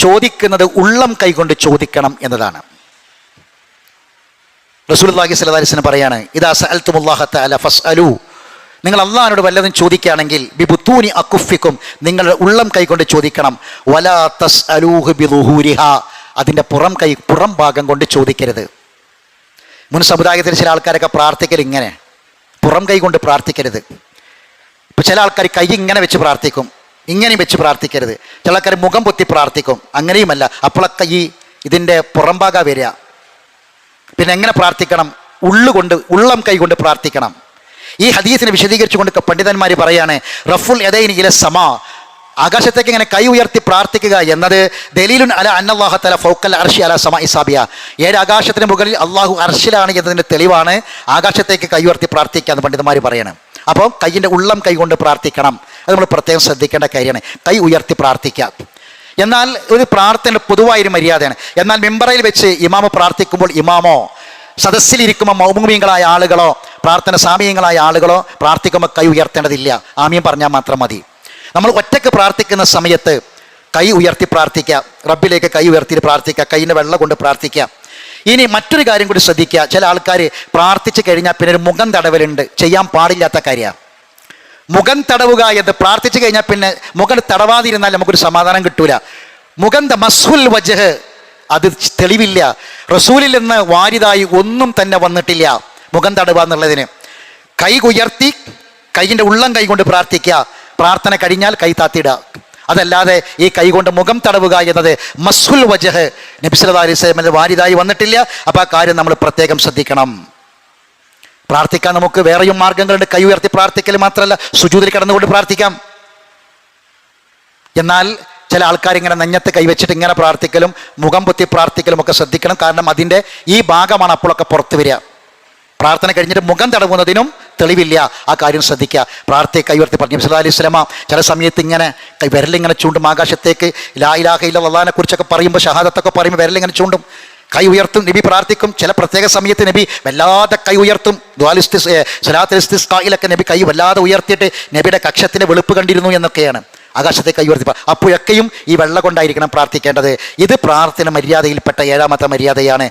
ചോദിക്കുന്നത് ഉള്ളം കൈകൊണ്ട് ചോദിക്കണം എന്നതാണ്. റസൂലുള്ളാഹി സ്വല്ലല്ലാഹി അലൈഹി വസല്ലം പറയാണ്, ഇദാ സഅൽതുമുല്ലാഹ തആല ഫസ്അലൂ, നിങ്ങൾ അള്ളാഹിനോട് വല്ലതും ചോദിക്കുകയാണെങ്കിൽ ബിബുത്തൂനി അക്കുഫിക്കും, നിങ്ങൾ ഉള്ളം കൈകൊണ്ട് ചോദിക്കണം. വലാ തസ്അലൂഹു ബിദുഹൂരിഹാ, അതിൻ്റെ പുറം ഭാഗം കൊണ്ട് ചോദിക്കരുത്. മുൻ സമുദായത്തിൽ ചില ആൾക്കാരൊക്കെ പ്രാർത്ഥിക്കൽ ഇങ്ങനെ പുറം കൈ കൊണ്ട് പ്രാർത്ഥിക്കരുത്. ഇപ്പോൾ ചില ആൾക്കാർ കൈ ഇങ്ങനെ വെച്ച് പ്രാർത്ഥിക്കും, ഇങ്ങനെയും വെച്ച് പ്രാർത്ഥിക്കരുത്. ചില ആൾക്കാർ മുഖം പൊത്തി പ്രാർത്ഥിക്കും, അങ്ങനെയുമല്ല. അപ്പോഴൊക്കെ ഇതിൻ്റെ പുറം ഭാഗം വരിക. പിന്നെ എങ്ങനെ പ്രാർത്ഥിക്കണം? ഉള്ളം കൈ കൊണ്ട് പ്രാർത്ഥിക്കണം. ഈ ഹദീസിനെ വിശദീകരിച്ചുകൊണ്ട് പണ്ഡിതന്മാർ പറയാണ്, റഫുൽ യദൈനി ഇല സമാ, ആകാശത്തേക്ക് ഇങ്ങനെ കൈ ഉയർത്തി പ്രാർത്ഥിക്കുക എന്നത് ദലീലുൻ അല അന്നല്ലാഹ തആല ഫൗക്കൽ അർശി അല സമാഇ സാബിയ, 7 ആകാശത്തിന് മുകളിൽ അള്ളാഹു അർശിലാണ് എന്നതിൻ്റെ തെളിവാണ് ആകാശത്തേക്ക് കൈ ഉയർത്തി പ്രാർത്ഥിക്കുക എന്ന് പണ്ഡിതന്മാർ പറയണം. അപ്പോൾ കൈയിൻ്റെ ഉള്ളം കൈ കൊണ്ട് പ്രാർത്ഥിക്കണം. അത് നമ്മൾ പ്രത്യേകം ശ്രദ്ധിക്കേണ്ട കാര്യമാണ്, കൈ ഉയർത്തി പ്രാർത്ഥിക്കുക. എന്നാൽ ഒരു പ്രാർത്ഥന പൊതുവായൊരു മര്യാദയാണ്. എന്നാൽ മിമ്പറയിൽ വെച്ച് ഇമാമ പ്രാർത്ഥിക്കുമ്പോൾ ഇമാമോ സദസ്സിലിരിക്കുമ്പോൾ മൗമൂമിയങ്ങളായ ആളുകളോ പ്രാർത്ഥന സാമീയങ്ങളായ ആളുകളോ പ്രാർത്ഥിക്കുമ്പോൾ കൈ ഉയർത്തേണ്ടതില്ല, ആമീൻ പറഞ്ഞാൽ മാത്രം മതി. നമ്മൾ ഒറ്റയ്ക്ക് പ്രാർത്ഥിക്കുന്ന സമയത്ത് കൈ ഉയർത്തി പ്രാർത്ഥിക്കുക, റബ്ബിലേക്ക് കൈ ഉയർത്തി പ്രാർത്ഥിക്കുക, കൈയിൻ്റെ വെള്ളം കൊണ്ട് പ്രാർത്ഥിക്കുക. ഇനി മറ്റൊരു കാര്യം കൂടി ശ്രദ്ധിക്കുക, ചില ആൾക്കാർ പ്രാർത്ഥിച്ച് കഴിഞ്ഞാൽ പിന്നെ ഒരു മുഖം തടവലുണ്ട്, ചെയ്യാൻ പാടില്ലാത്ത കാര്യമാണ്. മുഖം തടവുക എന്ന് പ്രാർത്ഥിച്ചു കഴിഞ്ഞാൽ പിന്നെ മുഖം തടവാതിരുന്നാൽ നമുക്കൊരു സമാധാനം കിട്ടൂല. മുഖം മസ്ഹുൽ വജ്ഹ്, അത് തെളിവില്ല, റസൂലിൽ നിന്ന് വാരിതായി ഒന്നും തന്നെ വന്നിട്ടില്ല മുഖം തടവുക എന്നുള്ളതിന്. കൈ ഉയർത്തി കൈയിൻ്റെ ഉള്ളം കൈ കൊണ്ട് പ്രാർത്ഥിക്കുക, പ്രാർത്ഥന കഴിഞ്ഞാൽ കൈ താത്തിടുക. അതല്ലാതെ ഈ കൈ കൊണ്ട് മുഖം തടവുക എന്നത് മസ്ഹുൽ വജ്ഹ് നബി സല്ലല്ലാഹു അലൈഹി വസല്ലം വാരിതായി വന്നിട്ടില്ല. അപ്പോൾ ആ കാര്യം നമ്മൾ പ്രത്യേകം ശ്രദ്ധിക്കണം. പ്രാർത്ഥിക്കാൻ നമുക്ക് വേറെയും മാർഗങ്ങളുണ്ട്. കൈ ഉയർത്തി പ്രാർത്ഥിക്കൽ മാത്രമല്ല, സുജൂദിൽ കിടന്നുകൊണ്ട് പ്രാർത്ഥിക്കാം. എന്നാൽ ചില ആൾക്കാർ ഇങ്ങനെ നെഞ്ഞത്ത് കൈവച്ചിട്ട് ഇങ്ങനെ പ്രാർത്ഥിക്കലും മുഖം പൊത്തി പ്രാർത്ഥിക്കലും ഒക്കെ ശ്രദ്ധിക്കണം. കാരണം അതിൻ്റെ ഈ ഭാഗമാണ് അപ്പോഴൊക്കെ പുറത്ത് വരിക. പ്രാർത്ഥന കഴിഞ്ഞിട്ട് മുഖം തടവുന്നതിനും തെളിവില്ല, ആ കാര്യം ശ്രദ്ധിക്കുക. കൈ ഉയർത്തി പറഞ്ഞു സല്ലല്ലാഹു അലൈഹി വസല്ലം ചില സമയത്ത് ഇങ്ങനെ വിരലിങ്ങനെ ചൂണ്ടും ആകാശത്തേക്ക്, ലാ ഇലാഹ ഇല്ലല്ലാഹിനെ കുറിച്ചൊക്കെ പറയുമ്പോൾ, ഷഹാദത്തൊക്കെ പറയുമ്പോൾ വിരലിങ്ങനെ ചൂണ്ടും, കൈ ഉയർത്തും. നബി പ്രാർത്ഥിക്കും. ചില പ്രത്യേക സമയത്ത് നബി വല്ലാതെ കൈ ഉയർത്തും. സ്വലാത്തുൽ ഇസ്തിസ്ഖായിലൊക്കെ നബി കൈ വല്ലാതെ ഉയർത്തിയിട്ട് നബിയുടെ കക്ഷത്തിൻ്റെ വെളുപ്പ് കണ്ടിരുന്നു എന്നൊക്കെയാണ്. ആകാശത്തേക്ക് കൈ ഉയർത്തി. അപ്പോഴൊക്കെയും ഈ വെള്ളം കൊണ്ടായിരിക്കണം പ്രാർത്ഥിക്കേണ്ടത്. ഇത് പ്രാർത്ഥന മര്യാദയിൽപ്പെട്ട 7ാമത്തെ മര്യാദയാണ്.